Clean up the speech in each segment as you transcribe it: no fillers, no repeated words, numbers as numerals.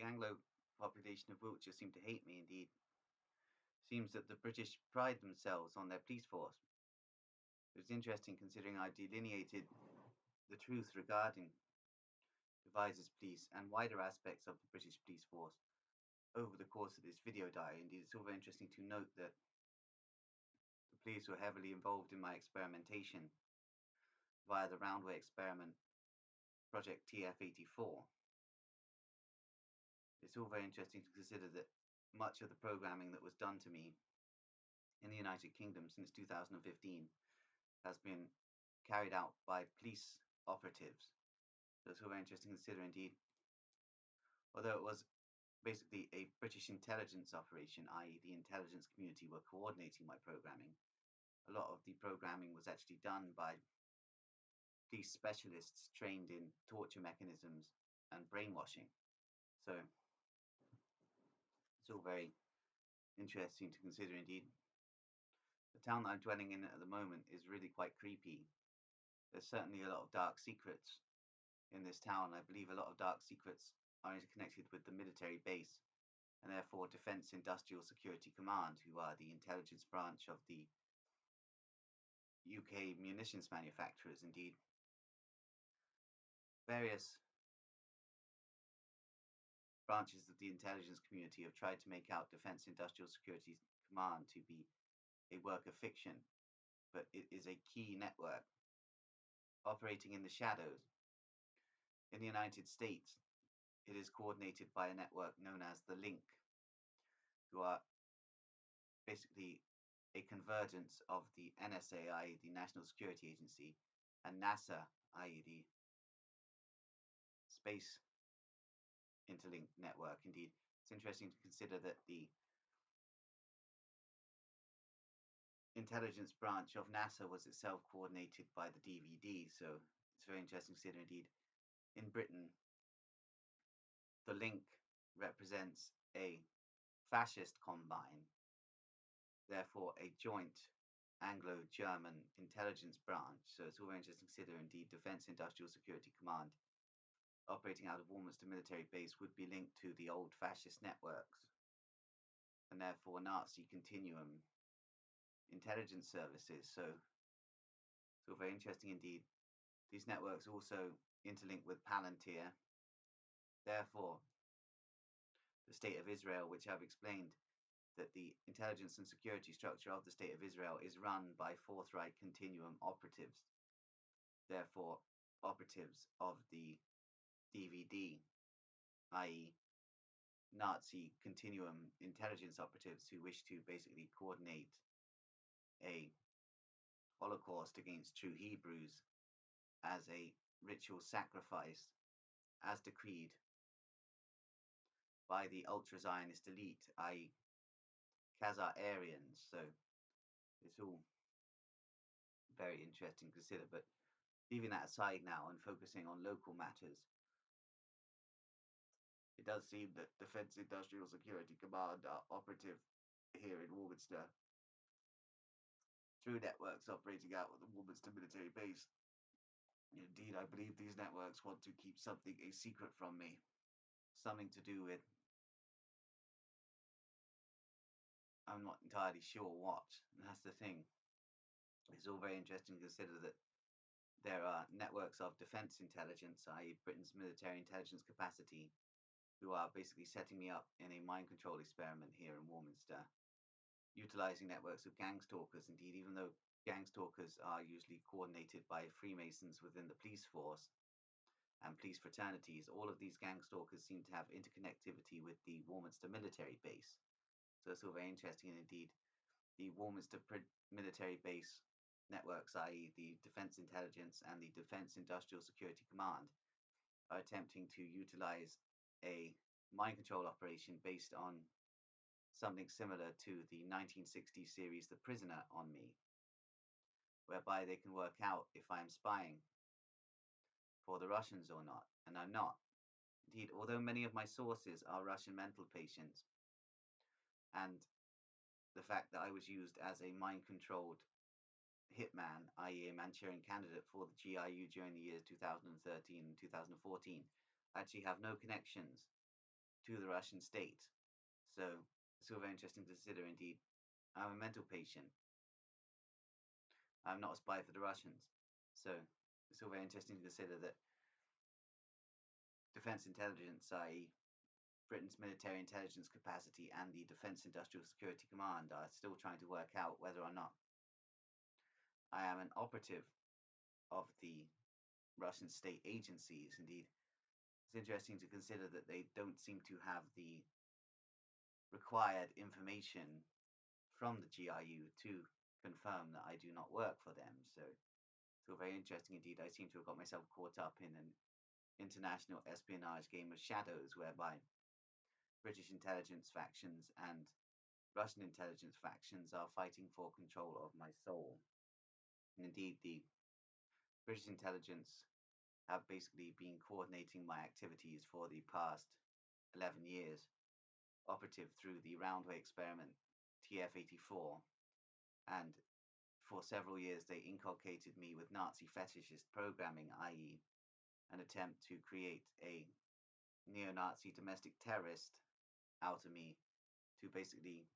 Anglo population of Wiltshire seem to hate me. Indeed, seems that the British pride themselves on their police force. It was interesting considering I delineated the truth regarding Devise's police and wider aspects of the British police force over the course of this video diary. Indeed, it's also interesting to note that the police were heavily involved in my experimentation via the Roundway experiment project TF-84. It's all very interesting to consider that much of the programming that was done to me in the United Kingdom since 2015 has been carried out by police operatives. So it's all very interesting to consider. Indeed, although it was basically a British intelligence operation, i.e. the intelligence community were coordinating my programming, a lot of the programming was actually done by police specialists trained in torture mechanisms and brainwashing. So it's all very interesting to consider. Indeed, the town that I'm dwelling in at the moment is really quite creepy. There's certainly a lot of dark secrets in this town. I believe a lot of dark secrets are interconnected with the military base and therefore Defence Industrial Security Command, who are the intelligence branch of the UK munitions manufacturers. Indeed, various branches of the intelligence community have tried to make out Defence Industrial Security Command to be a work of fiction, but it is a key network operating in the shadows. In the United States, it is coordinated by a network known as the Link, who are basically a convergence of the NSA, i.e. the National Security Agency, and NASA, i.e. the Space Interlink Network. Indeed, it's interesting to consider that the intelligence branch of NASA was itself coordinated by the DVD, so it's very interesting to consider. Indeed, in Britain, the Link represents a fascist combine, therefore a joint Anglo-German intelligence branch. So it's all very interesting to consider. Indeed, Defence Industrial Security Command, operating out of Warminster Military Base, would be linked to the old fascist networks, and therefore Nazi Continuum intelligence services. So it's all very interesting indeed. These networks also interlink with Palantir. Therefore, the State of Israel, which I've explained, that the intelligence and security structure of the State of Israel is run by Fourth Reich Continuum operatives. Therefore, operatives of the DVD, i.e. Nazi Continuum intelligence operatives who wish to basically coordinate a Holocaust against true Hebrews as a ritual sacrifice as decreed by the ultra-Zionist elite, i.e. Khazar Aryans. So it's all very interesting to consider, but leaving that aside now and focusing on local matters, it does seem that Defence Industrial Security Command are operative here in Warminster through networks operating out of the Warminster military base. Indeed, I believe these networks want to keep something a secret from me, something to do with, I'm not entirely sure what. And that's the thing. It's all very interesting to consider that there are networks of defence intelligence, i.e. Britain's military intelligence capacity, who are basically setting me up in a mind control experiment here in Warminster, utilising networks of gang stalkers. Indeed, even though gang stalkers are usually coordinated by Freemasons within the police force and police fraternities, all of these gang stalkers seem to have interconnectivity with the Warminster military base. So it's all very interesting. And indeed, the Warminster military base networks, i.e. the Defence Intelligence and the Defence Industrial Security Command, are attempting to utilise a mind control operation based on something similar to the 1960s series The Prisoner on me, whereby they can work out if I'm spying for the Russians or not, and I'm not. Indeed, although many of my sources are Russian mental patients, and the fact that I was used as a mind-controlled hitman, i.e. a Manchurian candidate for the GIU during the years 2013 and 2014, actually have no connections to the Russian state. So it's all very interesting to consider. Indeed, I'm a mental patient. I'm not a spy for the Russians. So it's all very interesting to consider that defense intelligence, i.e., Britain's military intelligence capacity and the Defense Industrial Security Command, are still trying to work out whether or not I am an operative of the Russian state agencies. Indeed, it's interesting to consider that they don't seem to have the required information from the GRU to confirm that I do not work for them. So it's all very interesting indeed. I seem to have got myself caught up in an international espionage game of shadows whereby British intelligence factions and Russian intelligence factions are fighting for control of my soul. And indeed, the British intelligence have basically been coordinating my activities for the past 11 years, operative through the Roundway experiment TF-84, and for several years they inculcated me with Nazi fetishist programming, i.e., an attempt to create a neo-Nazi domestic terrorist out of me to basically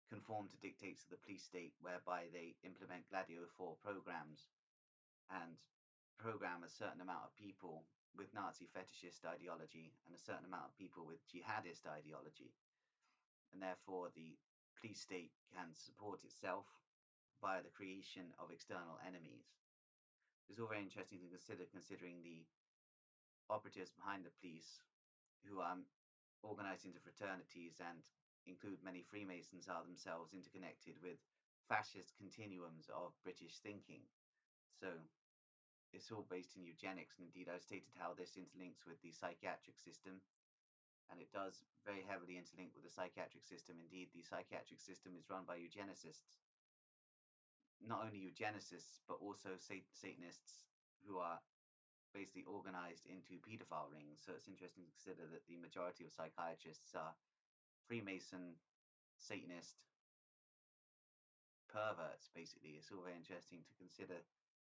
conform to dictates of the police state, whereby they implement Gladio 4 programs and program a certain amount of people with Nazi fetishist ideology and a certain amount of people with jihadist ideology. And therefore, the police state can support itself by the creation of external enemies. It's all very interesting to consider, considering the operatives behind the police, who are organized into fraternities and include many Freemasons, are themselves interconnected with fascist continuums of British thinking. So it's all based in eugenics, and indeed I've stated how this interlinks with the psychiatric system, and it does very heavily interlink with the psychiatric system. Indeed, the psychiatric system is run by eugenicists, not only eugenicists, but also Satanists who are basically organized into pedophile rings. So it's interesting to consider that the majority of psychiatrists are Freemason, Satanist perverts, basically. It's all very interesting to consider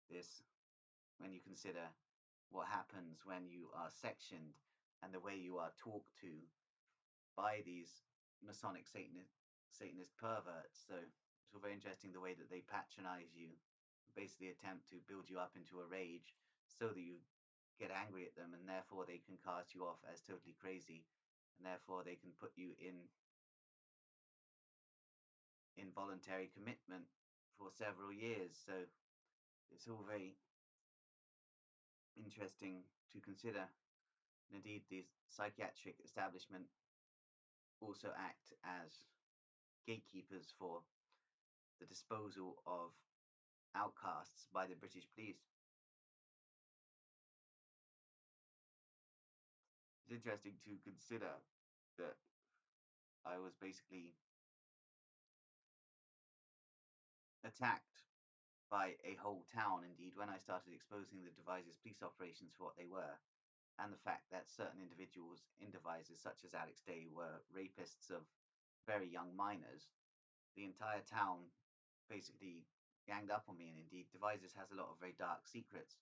this when you consider what happens when you are sectioned and the way you are talked to by these Masonic Satanist perverts. So it's all very interesting the way that they patronize you, basically attempt to build you up into a rage so that you get angry at them, and therefore they can cast you off as totally crazy, and therefore they can put you in involuntary commitment for several years. So it's all very interesting to consider. And indeed, the psychiatric establishment also act as gatekeepers for the disposal of outcasts by the British police. It's interesting to consider that I was basically attacked by a whole town, indeed, when I started exposing the devices police operations for what they were, and the fact that certain individuals in devices, such as Alex Day, were rapists of very young minors. The entire town basically ganged up on me, and indeed, devices has a lot of very dark secrets,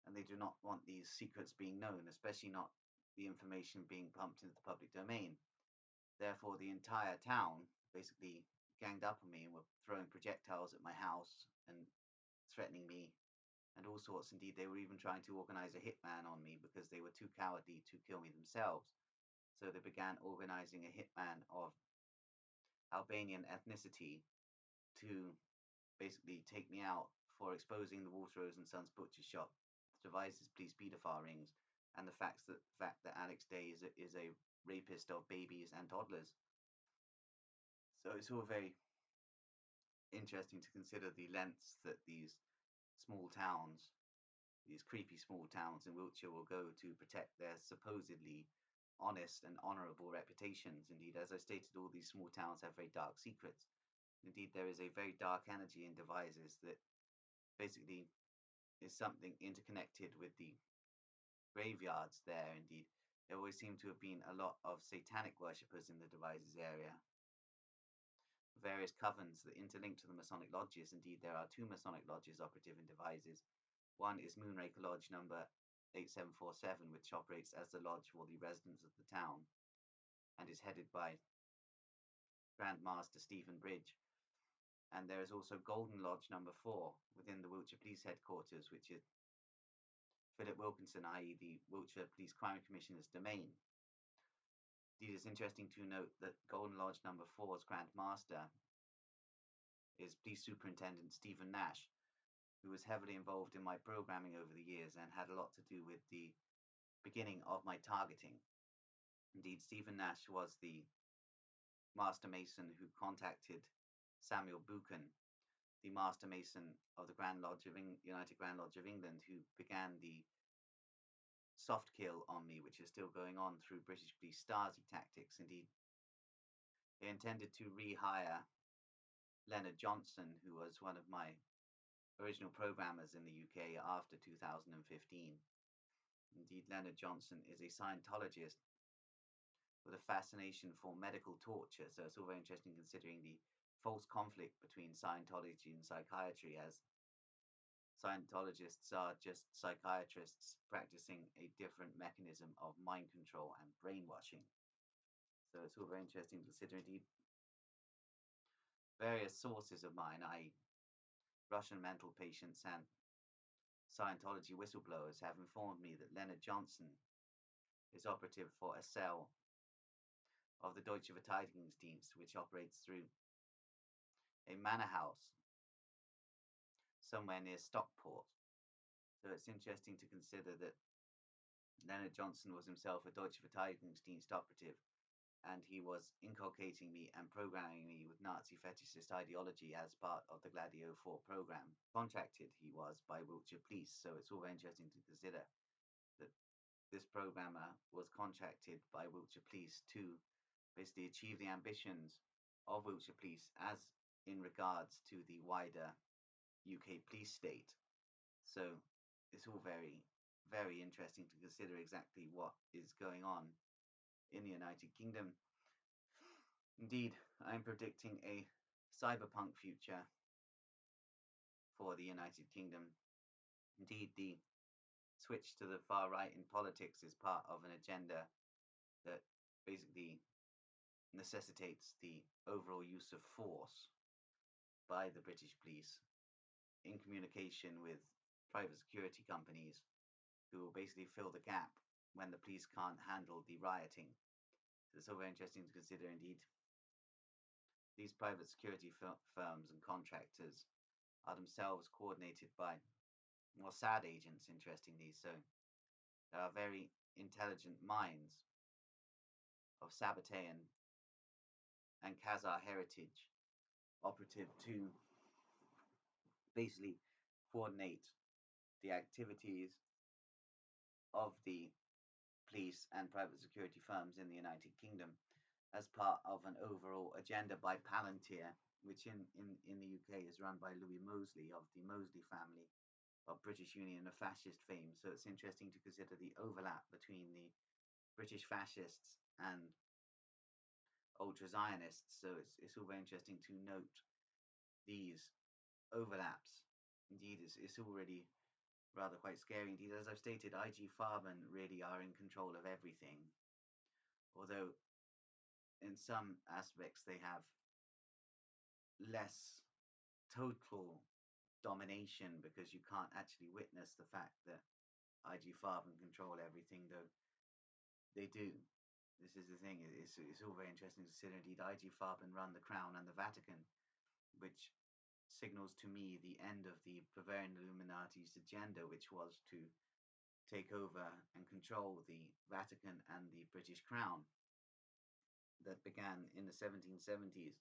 and they do not want these secrets being known, especially not the information being pumped into the public domain. Therefore, the entire town basically ganged up on me and were throwing projectiles at my house and threatening me and all sorts. Indeed, they were even trying to organize a hitman on me because they were too cowardly to kill me themselves. So they began organizing a hitman of Albanian ethnicity to basically take me out for exposing the Waterrose and Sons butcher shop, the devices police paedophile rings, and the fact that Alex Day is a rapist of babies and toddlers. So it's all very interesting to consider the lengths that these small towns, these creepy small towns in Wiltshire, will go to protect their supposedly honest and honourable reputations. Indeed, as I stated, all these small towns have very dark secrets. Indeed, there is a very dark energy in devices that basically is something interconnected with the graveyards there. Indeed, there always seem to have been a lot of satanic worshippers in the devices area. Various covens that interlink to the Masonic lodges. Indeed, there are two Masonic lodges operative in devices. One is Moonraker Lodge number 8747, which operates as the lodge for the residents of the town and is headed by Grand Master Stephen Bridge. And there is also Golden Lodge number 4 within the Wiltshire Police Headquarters, which is Philip Wilkinson, i.e. the Wiltshire Police Crime Commissioner's domain. It is interesting to note that Golden Lodge number 4's Grand Master is Police Superintendent Stephen Nash, who was heavily involved in my programming over the years and had a lot to do with the beginning of my targeting. Indeed, Stephen Nash was the Master Mason who contacted Samuel Buchan, the Master Mason of the United Grand Lodge of England, who began the soft kill on me, which is still going on through British Police Stasi tactics. Indeed, they intended to rehire Leonard Johnson, who was one of my original programmers in the UK after 2015. Indeed, Leonard Johnson is a Scientologist with a fascination for medical torture, so it's all very interesting considering the false conflict between Scientology and psychiatry, as Scientologists are just psychiatrists practicing a different mechanism of mind control and brainwashing. So it's all very interesting to consider. Indeed, various sources of mine, i.e. Russian mental patients and Scientology whistleblowers, have informed me that Leonard Johnson is operative for a cell of the Deutsche Verteidigungsdienst, which operates through a manor house somewhere near Stockport. So it's interesting to consider that Leonard Johnson was himself a Deutsche Verteidigungsdienst operative, and he was inculcating me and programming me with Nazi fetishist ideology as part of the Gladio 4 program. Contracted he was by Wiltshire Police, so it's all very interesting to consider that this programmer was contracted by Wiltshire Police to basically achieve the ambitions of Wiltshire Police as in regards to the wider UK police state. So it's all very, very interesting to consider exactly what is going on in the United Kingdom. Indeed, I'm predicting a cyberpunk future for the United Kingdom. Indeed, the switch to the far right in politics is part of an agenda that basically necessitates the overall use of force by the British police in communication with private security companies who will basically fill the gap when the police can't handle the rioting. So it's all very interesting to consider. Indeed, these private security firms and contractors are themselves coordinated by Mossad agents, interestingly. So there are very intelligent minds of Sabbatean and Khazar heritage operative to basically coordinate the activities of the police and private security firms in the United Kingdom as part of an overall agenda by Palantir, which in the UK is run by Louis Mosley of the Mosley family of British Union of Fascist fame. So it's interesting to consider the overlap between the British fascists and ultra-Zionists. So it's all very interesting to note these overlaps. Indeed, it's already rather quite scary. Indeed, as I've stated, IG Farben really are in control of everything, although in some aspects they have less total domination because you can't actually witness the fact that IG Farben control everything, though they do. This is the thing, it's all very interesting to consider. Indeed, IG Farben run the Crown and the Vatican, which signals to me the end of the Bavarian Illuminati's agenda, which was to take over and control the Vatican and the British Crown, that began in the 1770s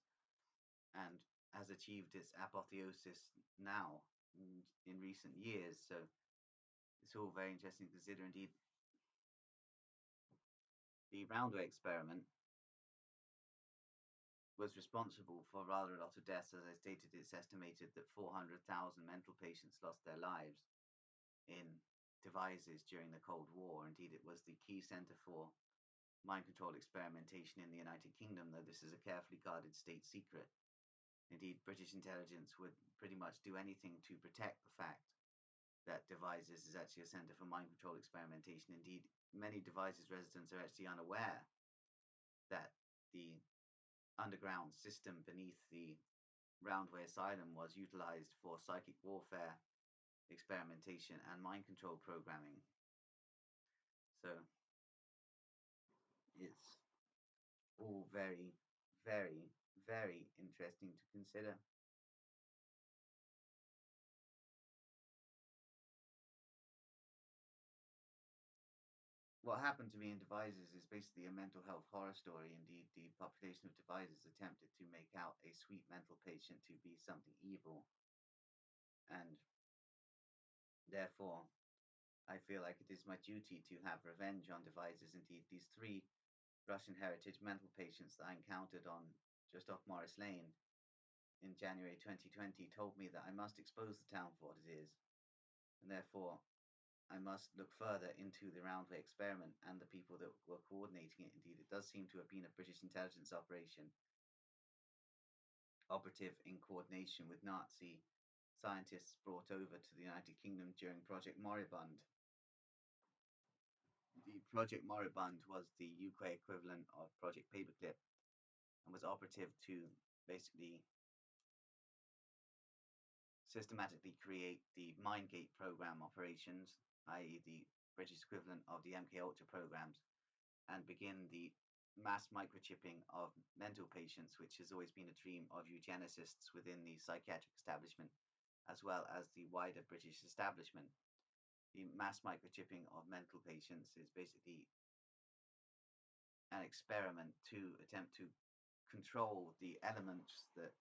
and has achieved its apotheosis now in recent years. So it's all very interesting to consider. Indeed, the Roundway experiment was responsible for rather a lot of deaths. As I stated, it's estimated that 400,000 mental patients lost their lives in devices during the Cold War. Indeed, it was the key centre for mind control experimentation in the United Kingdom, though this is a carefully guarded state secret. Indeed, British intelligence would pretty much do anything to protect the fact that Devices is actually a center for mind control experimentation. Indeed, many Devices residents are actually unaware that the underground system beneath the Roundway Asylum was utilized for psychic warfare experimentation and mind control programming. So it's all very, very, very interesting to consider. What happened to me in Devices is basically a mental health horror story. Indeed, the population of Devices attempted to make out a sweet mental patient to be something evil, and therefore, I feel like it is my duty to have revenge on Devices. Indeed, these three Russian heritage mental patients that I encountered on just off Morris Lane in January 2020 told me that I must expose the town for what it is, and therefore I must look further into the Roundway experiment and the people that were coordinating it. Indeed, it does seem to have been a British intelligence operation, operative in coordination with Nazi scientists brought over to the United Kingdom during Project Moribund. The Project Moribund was the UK equivalent of Project Paperclip and was operative to basically systematically create the Mindgate program operations, i.e., the British equivalent of the MK Ultra programs, and begin the mass microchipping of mental patients, which has always been a dream of eugenicists within the psychiatric establishment, as well as the wider British establishment. The mass microchipping of mental patients is basically an experiment to attempt to control the elements that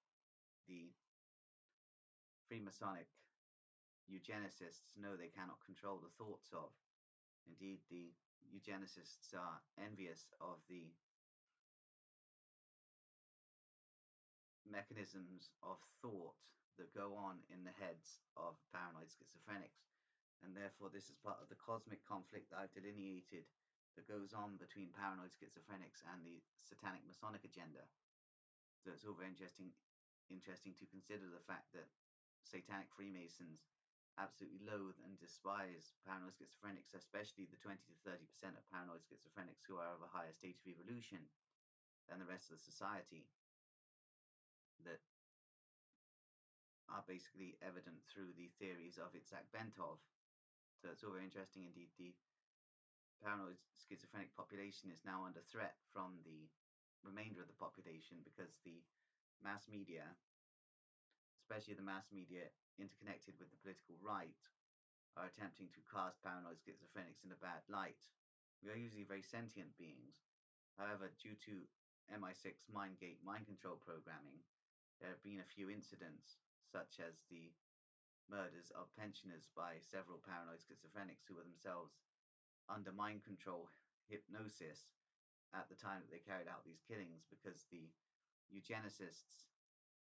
the Freemasonic eugenicists know they cannot control the thoughts of. Indeed, the eugenicists are envious of the mechanisms of thought that go on in the heads of paranoid schizophrenics. And therefore, this is part of the cosmic conflict that I've delineated that goes on between paranoid schizophrenics and the satanic Masonic agenda. So it's all very interesting to consider the fact that satanic Freemasons absolutely loathe and despise paranoid schizophrenics, especially the 20 to 30% of paranoid schizophrenics who are of a higher stage of evolution than the rest of the society, that are basically evident through the theories of Itzhak Bentov. So it's all very interesting indeed. The paranoid schizophrenic population is now under threat from the remainder of the population because the mass media, especially the mass media interconnected with the political right, are attempting to cast paranoid schizophrenics in a bad light. We are usually very sentient beings. However, due to MI6 Mindgate mind control programming, there have been a few incidents, such as the murders of pensioners by several paranoid schizophrenics who were themselves under mind control hypnosis at the time that they carried out these killings, because the eugenicists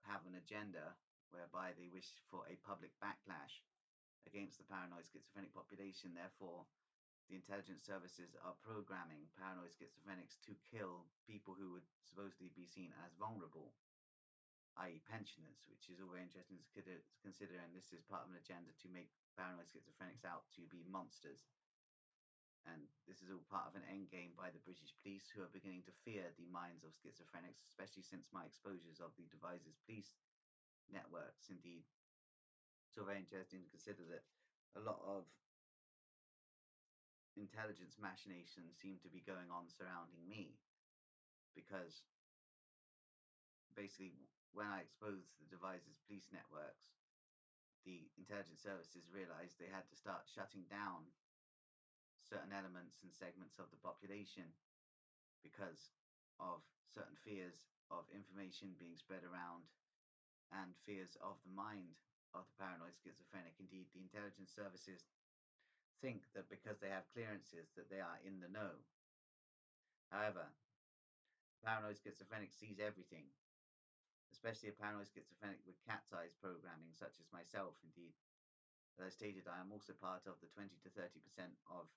have an agenda whereby they wish for a public backlash against the paranoid schizophrenic population. Therefore, the intelligence services are programming paranoid schizophrenics to kill people who would supposedly be seen as vulnerable, i.e., pensioners, which is all very interesting to consider. And this is part of an agenda to make paranoid schizophrenics out to be monsters. And this is all part of an end game by the British police, who are beginning to fear the minds of schizophrenics, especially since my exposures of the Devices police networks. Indeed, it's all very interesting to consider that a lot of intelligence machinations seem to be going on surrounding me, because basically when I exposed the Devices police networks, the intelligence services realized they had to start shutting down certain elements and segments of the population because of certain fears of information being spread around and fears of the mind of the paranoid schizophrenic. Indeed, the intelligence services think that because they have clearances that they are in the know. However, paranoid schizophrenic sees everything, especially a paranoid schizophrenic with cat's eyes programming, such as myself. Indeed, as I stated, I am also part of the 20 to 30% of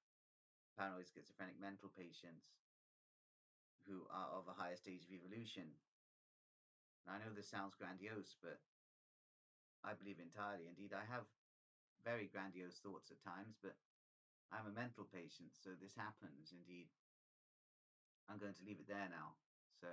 paranoid schizophrenic mental patients who are of a higher stage of evolution. Now, I know this sounds grandiose, but I believe entirely. Indeed, I have very grandiose thoughts at times, but I'm a mental patient, so this happens indeed. I'm going to leave it there now. So